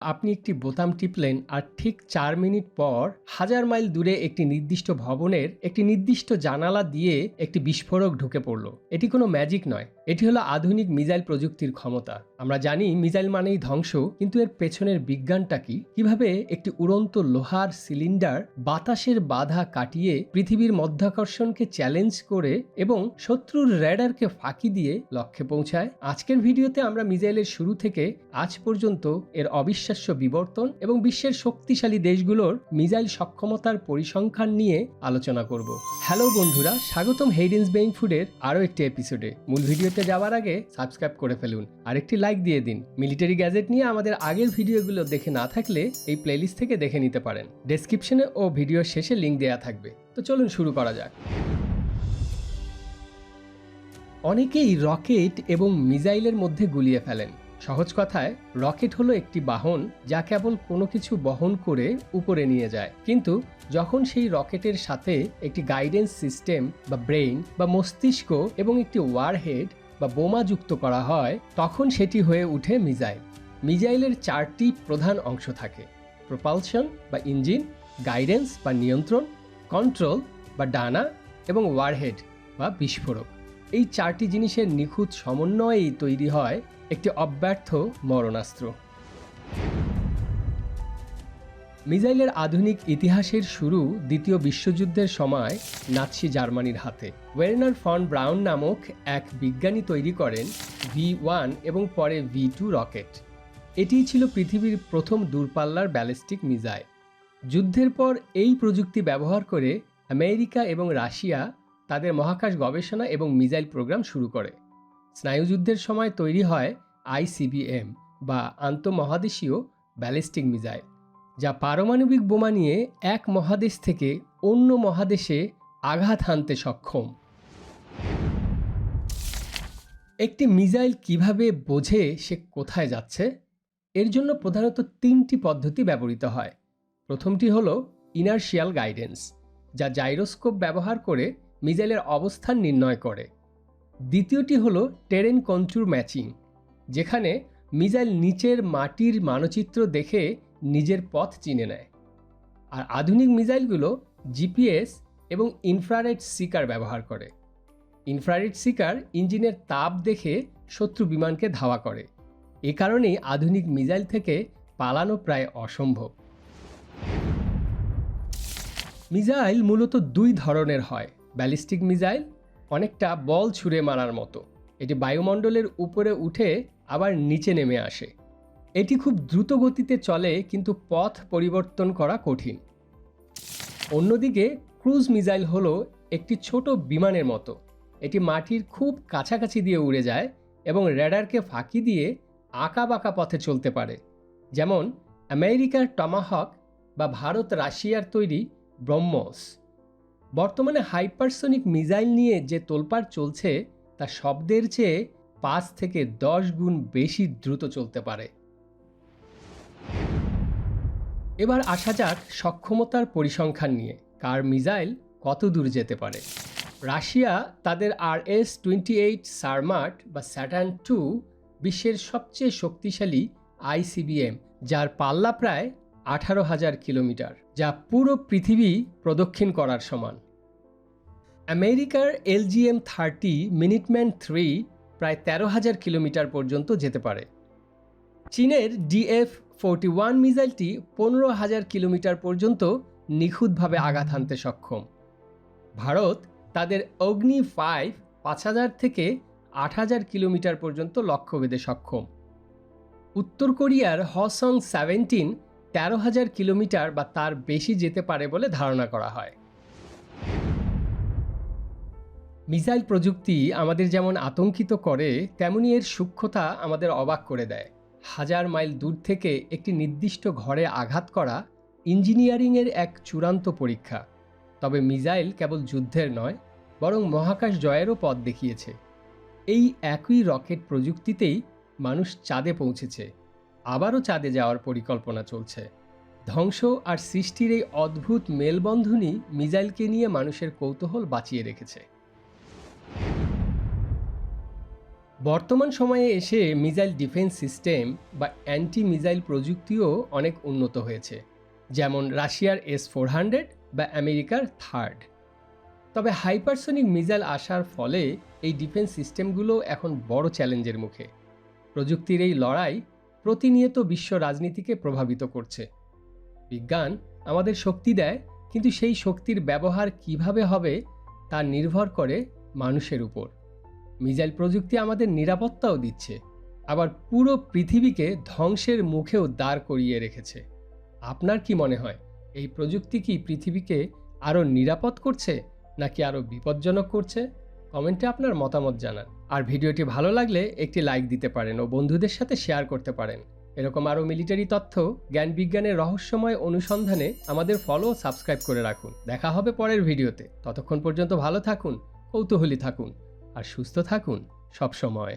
আপনি একটি বোতাম টিপলেন আর ঠিক ৪ মিনিট পর হাজার মাইল দূরে একটি নির্দিষ্ট ভবনের একটি নির্দিষ্ট জানালা দিয়ে একটি বিস্ফোরক ঢুকে পড়ল। এটি কোনো ম্যাজিক নয়, এটি হলো আধুনিক মিসাইল প্রযুক্তির ক্ষমতা। আমরা জানি মিসাইল মানেই ধ্বংস, কিন্তু এর পেছনের বিজ্ঞানটা কি? কিভাবে একটি উড়ন্ত লোহার সিলিন্ডার বাতাসের বাধা কাটিয়ে পৃথিবীর মধ্যাকর্ষণকে চ্যালেঞ্জ করে এবং শত্রুর র্যাডারকে ফাঁকি দিয়ে লক্ষ্যে পৌঁছায়? আজকের ভিডিওতে আমরা মিসাইলের শুরু থেকে আজ পর্যন্ত এর অবিশ্বাস্য বিবর্তন এবং বিশ্বের শক্তিশালী দেশগুলোর মিসাইল সক্ষমতার পরিসংখ্যান নিয়ে আলোচনা করব। হ্যালো বন্ধুরা, স্বাগতম হেইডেন্স বেইং ফুডের আরও একটি এপিসোডে। মূল ভিডিওতে যাওয়ার আগে সাবস্ক্রাইব করে ফেলুন আর একটি লাইক দিয়ে দিন। মিলিটারি গ্যাজেট নিয়ে আমাদের আগের ভিডিওগুলো দেখে না থাকলে এই প্লেলিস্ট থেকে দেখে নিতে পারেন। ডেসক্রিপশনে ও ভিডিওর শেষে লিঙ্ক দেওয়া থাকবে। তো চলুন শুরু করা যাক। অনেকেই রকেট এবং মিসাইলের মধ্যে গুলিয়ে ফেলেন। সহজ কথায়, রকেট হলো একটি বাহন যা কেবল কোনো কিছু বহন করে উপরে নিয়ে যায়। কিন্তু যখন সেই রকেটের সাথে একটি গাইডেন্স সিস্টেম বা ব্রেইন বা মস্তিষ্ক এবং একটি ওয়ারহেড বা বোমা যুক্ত করা হয়, তখন সেটি হয়ে ওঠে মিসাইল। মিসাইলের 4টি প্রধান অংশ থাকে: প্রপালশন বা ইঞ্জিন, গাইডেন্স বা নিয়ন্ত্রণ, কন্ট্রোল বা ডানা এবং ওয়ারহেড বা বিস্ফোরক। এই 4টি জিনিসের নিখুঁত সমন্বয়েই তৈরি হয় একটি অব্যর্থ মরণাস্ত্র। মিসাইলের আধুনিক ইতিহাসের শুরু দ্বিতীয় বিশ্বযুদ্ধের সময় নাৎসি জার্মানির হাতে। ওয়ের্নার ফন ব্রাউন নামক এক বিজ্ঞানী তৈরি করেন V1 এবং পরে V2 রকেট। এটিই ছিল পৃথিবীর প্রথম দূরপাল্লার ব্যালিস্টিক মিসাইল। যুদ্ধের পর এই প্রযুক্তি ব্যবহার করে আমেরিকা এবং রাশিয়া তাদের মহাকাশ গবেষণা এবং মিসাইল প্রোগ্রাম শুরু করে। স্নায়ুযুদ্ধের সময় তৈরি হয় ICBM বা আন্তঃমহাদেশীয় ব্যালিস্টিক মিসাইল, যা পারমাণবিক বোমা নিয়ে এক মহাদেশ থেকে অন্য মহাদেশে আঘাত হানতে সক্ষম। একটি মিসাইল কিভাবে বোঝে সে কোথায় যাচ্ছে? এর জন্য প্রধানত 3টি পদ্ধতি ব্যবহৃত হয়। প্রথমটি হলো ইনারশিয়াল গাইডেন্স, যা জাইরোস্কোপ ব্যবহার করে মিসাইলের অবস্থান নির্ণয় করে। দ্বিতীয়টি হলো টেরেন কন্ট্যুর ম্যাচিং, যেখানে মিসাইল নিচের মাটির মানচিত্র দেখে নিজের পথ চিনে নেয়। আর আধুনিক মিসাইলগুলো GPS এবং ইনফ্রারেড সিকার ব্যবহার করে। ইনফ্রারেড সিকার ইঞ্জিনের তাপ দেখে শত্রু বিমানকে ধাওয়া করে। এ কারণেই আধুনিক মিসাইল থেকে পালানো প্রায় অসম্ভব। মিসাইল মূলত 2 ধরনের হয়। ব্যালিস্টিক মিসাইল অনেকটা বল ছুঁড়ে মারার মতো। এটি বায়ুমণ্ডলের উপরে উঠে আবার নিচে নেমে আসে। এটি খুব দ্রুত গতিতে চলে, কিন্তু পথ পরিবর্তন করা কঠিন। অন্যদিকে ক্রুজ মিসাইল হলো একটি ছোট বিমানের মতো। এটি মাটির খুব কাছাকাছি দিয়ে উড়ে যায় এবং র্যাডারকে ফাঁকি দিয়ে আঁকাবাঁকা পথে চলতে পারে, যেমন আমেরিকার টমাহক বা ভারত রাশিয়ার তৈরি ব্রহ্মস। বর্তমানে হাইপারসনিক মিসাইল নিয়ে যে তোলপাড় চলছে তা শব্দের চেয়ে 5 থেকে 10 গুণ বেশি দ্রুত চলতে পারে। এবার আসা যাক সক্ষমতার পরিসংখ্যান নিয়ে। কার মিসাইল কত দূর যেতে পারে? রাশিয়া তাদের RS-28 সারমাট বা স্যাটার্ন 2 বিশ্বের সবচেয়ে শক্তিশালী ICBM, যার পাল্লা প্রায় 18,000 কিলোমিটার, যা পুরো পৃথিবী প্রদক্ষিণ করার সমান। আমেরিকার LGM-30 মিনিটম্যান 3 প্রায় 13,000 কিলোমিটার পর্যন্ত যেতে পারে। চীনের DF-41 মিসাইলটি 15,000 কিলোমিটার পর্যন্ত নিখুঁতভাবে আঘাত হানতে সক্ষম। ভারত তাদের অগ্নি 5 5,000 থেকে 8,000 কিলোমিটার পর্যন্ত লক্ষ্যভেদে সক্ষম। উত্তর কোরিয়ার হসং 17 13,000 কিলোমিটার বা তার বেশি যেতে পারে বলে ধারণা করা হয়। মিসাইল প্রযুক্তি আমাদের যেমন আতঙ্কিত করে, তেমনি এর সূক্ষ্মতা আমাদের অবাক করে দেয়। হাজার মাইল দূর থেকে একটি নির্দিষ্ট ঘরে আঘাত করা ইঞ্জিনিয়ারিংয়ের এক চূড়ান্ত পরীক্ষা। তবে মিসাইল কেবল যুদ্ধের নয়, বরং মহাকাশ জয়েরও পথ দেখিয়েছে। এই একই রকেট প্রযুক্তিতেই মানুষ চাঁদে পৌঁছেছে, আবারও চাঁদে যাওয়ার পরিকল্পনা চলছে। ধ্বংস আর সৃষ্টির এই অদ্ভুত মেলবন্ধনই মিসাইলকে নিয়ে মানুষের কৌতূহল বাঁচিয়ে রেখেছে। বর্তমান সময়ে এসে মিসাইল ডিফেন্স সিস্টেম বা অ্যান্টি মিসাইল প্রযুক্তিও অনেক উন্নত হয়েছে, যেমন রাশিয়ার S-400 বা আমেরিকার থার্ড। তবে হাইপারসনিক মিসাইল আসার ফলে এই ডিফেন্স সিস্টেমগুলো এখন বড় চ্যালেঞ্জের মুখে। প্রযুক্তির এই লড়াই প্রতিনিয়ত বিশ্ব রাজনীতিকে প্রভাবিত করছে। বিজ্ঞান আমাদের শক্তি দেয়, কিন্তু সেই শক্তির ব্যবহার কিভাবে হবে তা নির্ভর করে মানুষের উপর। মিসাইল প্রযুক্তি আমাদের নিরাপত্তাও দিচ্ছে, আবার পুরো পৃথিবীকে ধ্বংসের মুখেও দাঁড় করিয়ে রেখেছে। আপনার কি মনে হয়, এই প্রযুক্তি কি পৃথিবীকে আরও নিরাপদ করছে নাকি আরও বিপজ্জনক করছে? কমেন্টে আপনার মতামত জানান। আর ভিডিওটি ভালো লাগলে একটি লাইক দিতে পারেন ও বন্ধুদের সাথে শেয়ার করতে পারেন। এরকম আরও মিলিটারি তথ্য, জ্ঞান বিজ্ঞানের রহস্যময় অনুসন্ধানে আমাদের ফলো ও সাবস্ক্রাইব করে রাখুন। দেখা হবে পরের ভিডিওতে। ততক্ষণ পর্যন্ত ভালো থাকুন, কৌতূহলী থাকুন আর সুস্থ থাকুন সব সময়।